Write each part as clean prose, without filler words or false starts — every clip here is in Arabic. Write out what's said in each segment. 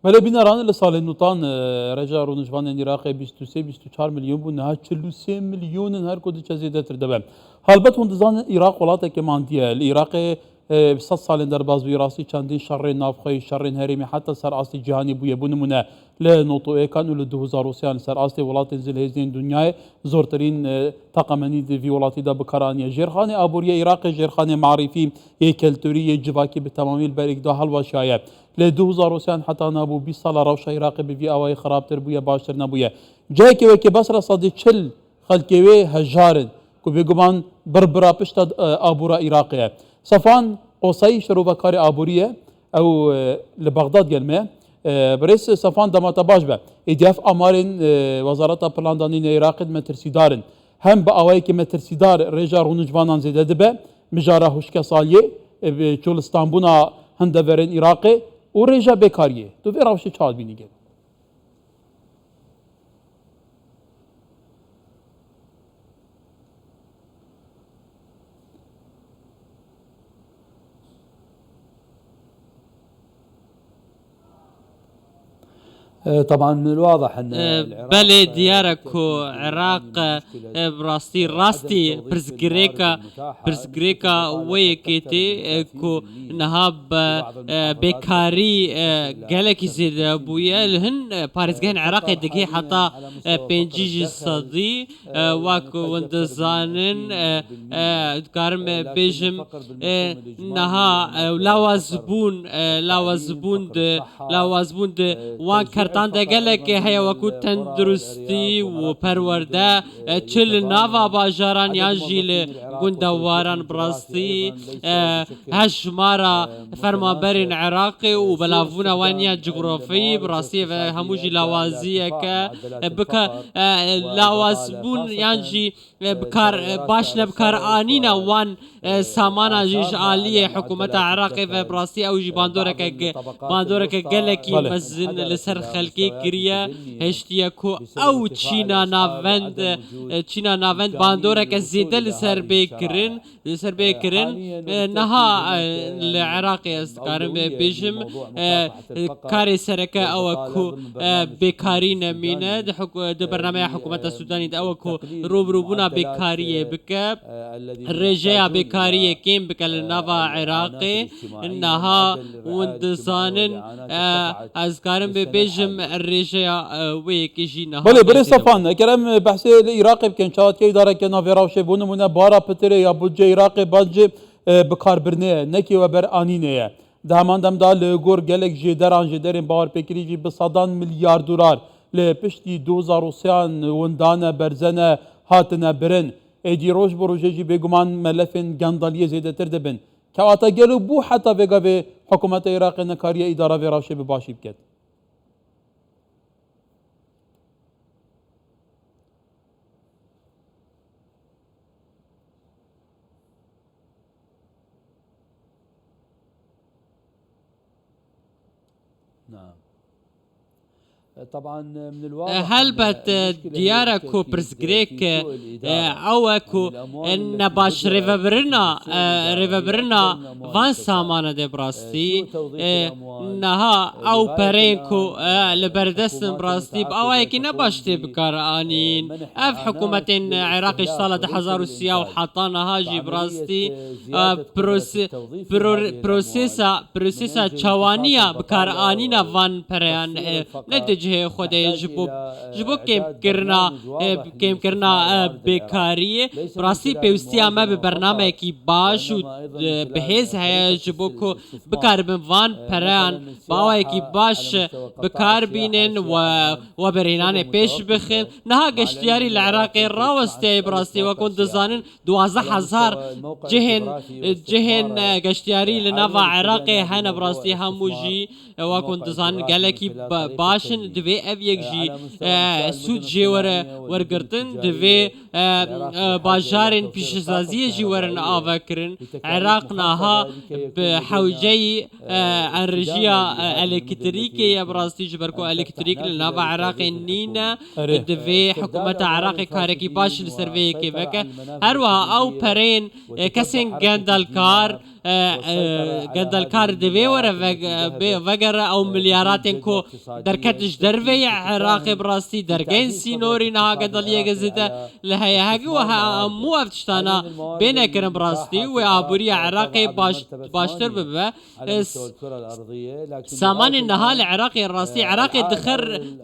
مالا بينا ران لسال النوطان رجع رونجوان العراق 23-24 مليون بو نها 43 مليون هر كود جزيدة تردبم هالبت هندزان العراق ولاته كمانديه العراق 100 سال در بازوی راستی چندین شر نافخوی شر هریمی حتی سر اصلی جهانی بویه بونمونه لنوتو کان ول 2003 سر اصلی ولات زل هزین دنیای زورترین تقمنی دی ولاتی دا بکرانی جرخانه ابوریه عراق جرخانه معرفی کلتوری جواکی به تمامی البرگ دا حل و شایع ل 2003 حتی نابو 20 سال روش عراق به وی اوای خرابتر بویه باشتر نبویه جای که بس را صدی چل خلکوی هجارن کو بگمان بربرا پشت ابورا عراقیه صفان قصي شروبا كاري آبورية أو لبغداد جلمة بريس صفان دمات باش به إدياف أمارين وزارة بلاندانين العراق مترسيدارن هم بأواي كي مترسيدار رجع رونجوانان زيادة دبه مجارة هشكا صالية بشول اسطنبونا هندفرين عراقي ورجع بكارية تو في راوشي چال بيني جل طبعا من الواضح ان بله دياركو عراق براستي راستي برزغريكا ويكيتي كو نهاب بكاري جالكي زيد بويا لهن بارزغان عراق دقي حتى بنجيج صدي واكو وندزانن كارم بيجم نها لاوازبون وان كرتان دقلك هيا وكو تندرستي وپرورده چل ناوا باجاران ياجيل گندواران براستي هشمارا فرمانبرين عراقي وبلافونا وانيا جغرافي براستي هموجي لاوازية بكا لاوازبون يانجي بكار باشنا بكار آنينا وان سامانا جيش آلية حكومة عراقي براستي اوجي باندورك قلكي مزن لسر خلقی کریه هشتیکو او چینا ناوند باندوره که زیده لسر بیکرن نها العراقی است کارم بیجم کاری سرکه او کو بیکاری نمینه ده برنامه حکومت سودانی ده او کو روبروبونا بیکاریه بکه رجاء بیکاریه کم بکل نوا عراقی نها وندزانن از کارم بیجم الرجاء ويكيجينا بله صفان كلام بحث العراق بكن شات كي داره كنا في راوشه بونمونه بارا بتري يا بوجه عراق بانج بكار برنه نكي وبر انينه دهمان دم دال گور گلک جدران جدرين باور فكري جي بصدان مليار دولار لپشتي 2003 وندانه برزنه هاتنه برن ادي روج بروجه جي بگمان ملفن گنداليه زيده تر دبن كواتا گلو بو حتى بگا به حكومت العراق نكاريه اداره في راوشه بباشي بكت نعم طبعا من الواضح هلبت دياركو برزغريك اوكو ان باش ريفبرنا فان سامانا دي براستي نها او برينكو لبردستن براستي باوايكي نباشتي بكارانين اف حكومة عراقي صالة حزار السيا وحطانا هاجي براستي بروسيسا چوانيا بكارانينا فان بريان نتج خود جبو کم کرنا بیکاری براستی پیوستی اما به برنامه کی باش و بهز ہے جبو کو بکار بوان پران باوی کی باش بکار بینن و برینان پیش بخن نها گشتیاری العراقی راوستی براستی و کند زانن 12000 جهن گشتیاری لنوا عراقی هن براستی هموجی و کند زانن گلکی باشن دوی اف یک جی سود جی ورگرتن دوی باجارن پیشسازی جی ورن آوکرن عراق نها بحوجي انرژیا الکتریکی یا براستی جبرکو الکتریک لناف عراق نينا دوی حکومت عراق کارکی باش لسروی کی وکه هر وها او پرین کسین گندلکار دوی وره وگر او ملیاراتن کو درکتش دروی عراق براستی درگین سینوری نها گندلیه گزیده لهیه هگی و مو افتشتانا بینه کرن براستی و آبوری عراق باشتر ببه سامان النهال عراقي الراسي عراقي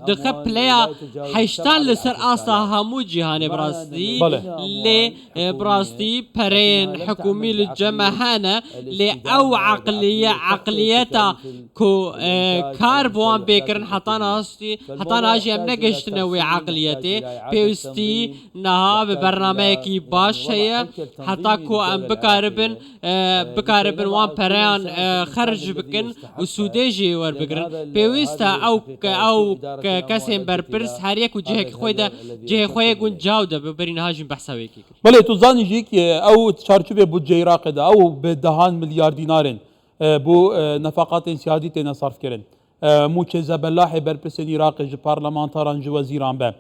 دخر بلايا حيشتان لسر اصلا همو جهاني براستي لي براستي برين حكومي للجمهانة لي او عقليتا كو كاربوان بيكرن حطانا هاجي ام نقشتنوي عقليتي بيوستي نها ببرنامجي باش هي حتى كو ام بكاربن وان بريان خرج بكن وسوداجي ور بگرن پیوستا او کسیم برپرس هر یک جهه خویده جهه خوی گون جاوده ببرین هاجم بحثاوی کی بله تو زانی جی که او چارچوب بودجه عراق ده او به دهان میلیارد دینارن بو نفقات سیادی تینا صرف کرن موچه زبلاح برپرسین عراق ج پارلمانتاران ج وزیران به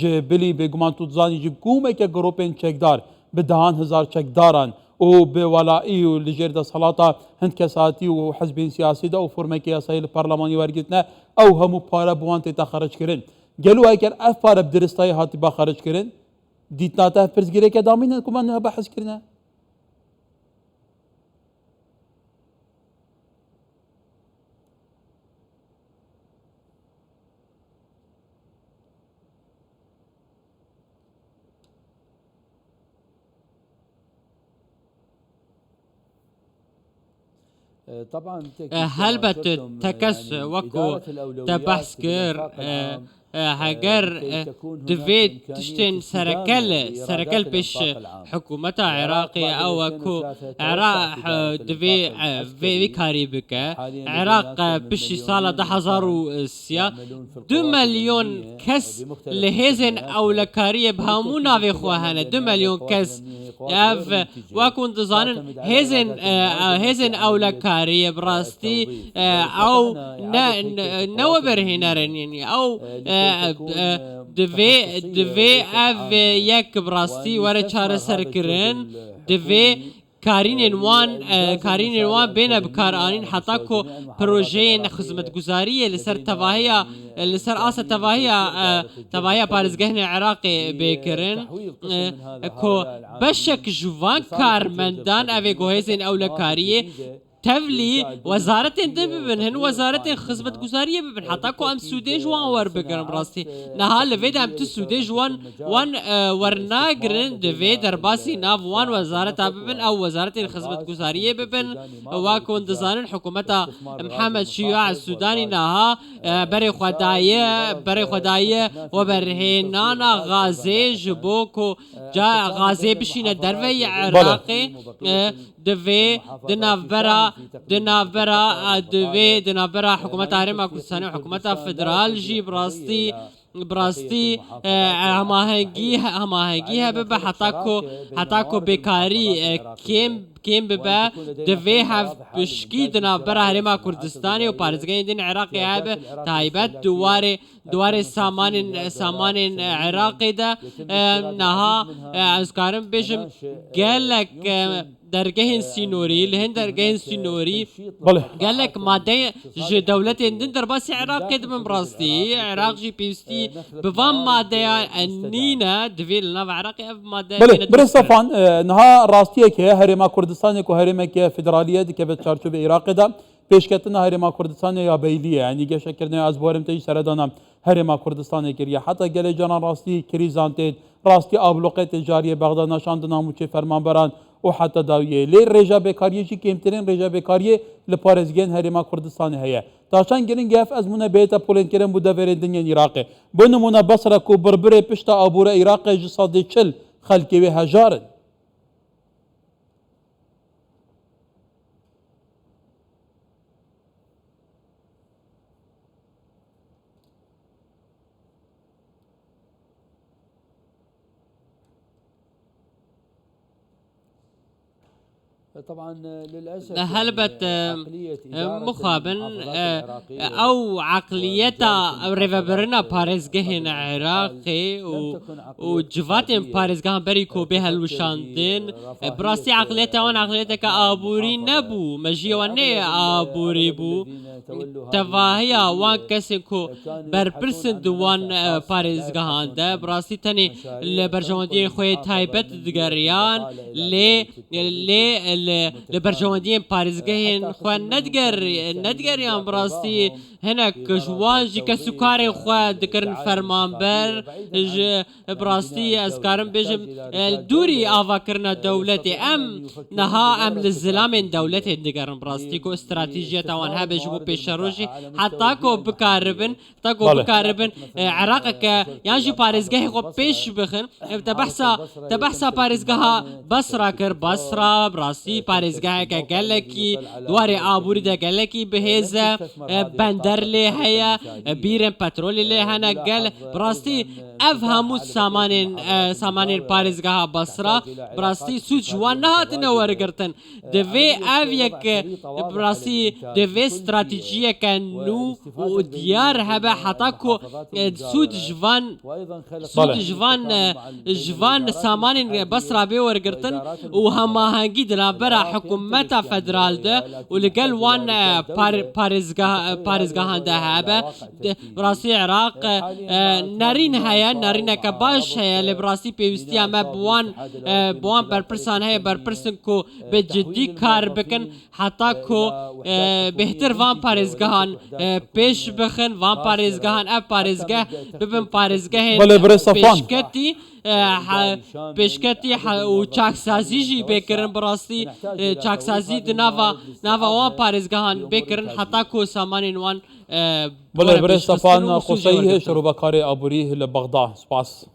ج بلی به گمان تو زانی جی کومه که گروپن چکدار به دهان هزار چکداران و بولائي ولجيردا صلاطة هند كساتي وحزب سياسي ده وفرمكي اسايل البرلماني ورقتنا او همو بارا بوانتي تخرج كرن قالوا هيك اف بارا بدرستاي هاتي بخرج كرن ديتناتا فرز جريك دامين كمان بحث كرنا طبعا هلبت تكس وكو تبحث كير هاجر دفيد تشتين سركل بيش حكومة عراقية أو كو عراق دفي كاري بك عراق بيش سالة 10,000 2 مليون كس لهزن أو لكارية بهامونا في خواهنا 2 مليون كس اف واكون تظانن هزن او لكاريه براستي او نوبر هنارن يعني او دفي اف يك براستي ورا چاره سر کرن دفي كارين وان بين بكارانين حتى كو بروجين خدمت گزاريه لسر تواهيا لسر اسا تواهيا بارزگهن عراقي بكرن كو بشك جوان كارمندان اوي گوهزين اولكاريه تفلي وزارة ببن هن وزارة خدمت گزارية ببن حتى كو ام سوداج وان ور بگرن براستي نها لفيد ام تو سوداج وان ورناگرن دفي درباسي ناف وان وزارة ببن او وزارة خدمت گزارية ببن واكو انتظارن حكومة محمد شيوع السوداني نها بري خداية وبرهنانا غازي جبوكو جا غازي بشينا دروي عراقي دفي دنافرا حكومة هرما كردستان وحكومة فدرال جي براستي هماهنگيها ببا حتاكو بكاري كيم ببا دفي هف بشكي دنافرا هرما كردستاني وبارزگين دين عراقي هاب تايبت دواري سامان عراقي دا نها ازكارم بيجم قالك درگه سینوری لهن درگه سینوری قال لك ماده دولة هندن درباس عراق قدم براستی عراق جي بيستي بفام ماده النينا دفيل ناف عراقي اف ماده برصفان نها راستيه که هرما کردستان کو هرما که فدرالیه که به چارچوب عراق ده پیشکتن هرما کردستان یا بیلیه یعنی گه شکرنه از بارم تیج سردانم هرما کردستان کریه حتی گله جان راستی کریزانتید راستی ابلوقه تجاری بغداد نشاند ناموچه فرمانبران وحتى داويه لي رجا بكاريه شي كيمترين رجا بكاريه لبارزگين هرما كردستان هي تاشان گرين گف از منا بيتا پولن کرن بو دفر دنيا عراق بنمونا بصره کو بربره پشتا ابوره عراق جساد چل خلقي و هجار طبعا للاسف هلبت عقلية إدارة مخابن المحافظات العراقية او عقليتا ريفابرنا باريزگهن عراقي وجفاتن باريزگهن بريكو بها الوشاندين براسي عقليتا وان عقليتا كابوري نبو مجيواني ابوري بو تواهيا وان كسنكو برپرسن دوان باريزگهان ده براسي تاني البرجواندين خوي تايبت دگريان لبرجواندين باريزگهن خو ندگريان براسي هناك جوان جي كسكاري خو دكرن فرمانبر براسي اسكارن بجم دوري آوا کرنا دولتي ام نها ام للزلام دولتي دگرن براسي كو استراتيجية توان ها بجبو بيشروجي حتى كو بكاربن عراقك يانجي باريزگه خو بيش بخن تبحثا باريزگها بصرة كر بصرة براسي باريزگه كالكي دواري آبوري دا كالكي بهيزة بندر لي هيا بيرن بترول لي هنا قال براسي افهموا سامانين باريزگها بصرة براسي سوچ وانهات نور گرتن دوي افيك براسي دوي استراتيجية كانو وديار هبا حتاكو سود جوان سامانين بصرة بيور گرتن وهما هنگي دلابرا حكومتا فدرال ده ولقال وان باريزگهان ده هبا براسي عراق نارين هيا نارين كباش هيا لبراسي بيوستيا ما بوان برپرسان هيا برپرسن كو بجدي كار بكن حتى كو بهتر وان باريزگهان پیش بخن وان باريزگهان اف باريزگه ببن باريزگهن بشكتي و چاکسازی جی بکرن براستی چاکسازی ناوا وان پاريزگهان بکرن حتى كو سامانين وان بله برای صفان قصیه شروع بکار آبوری لبغداد سپاس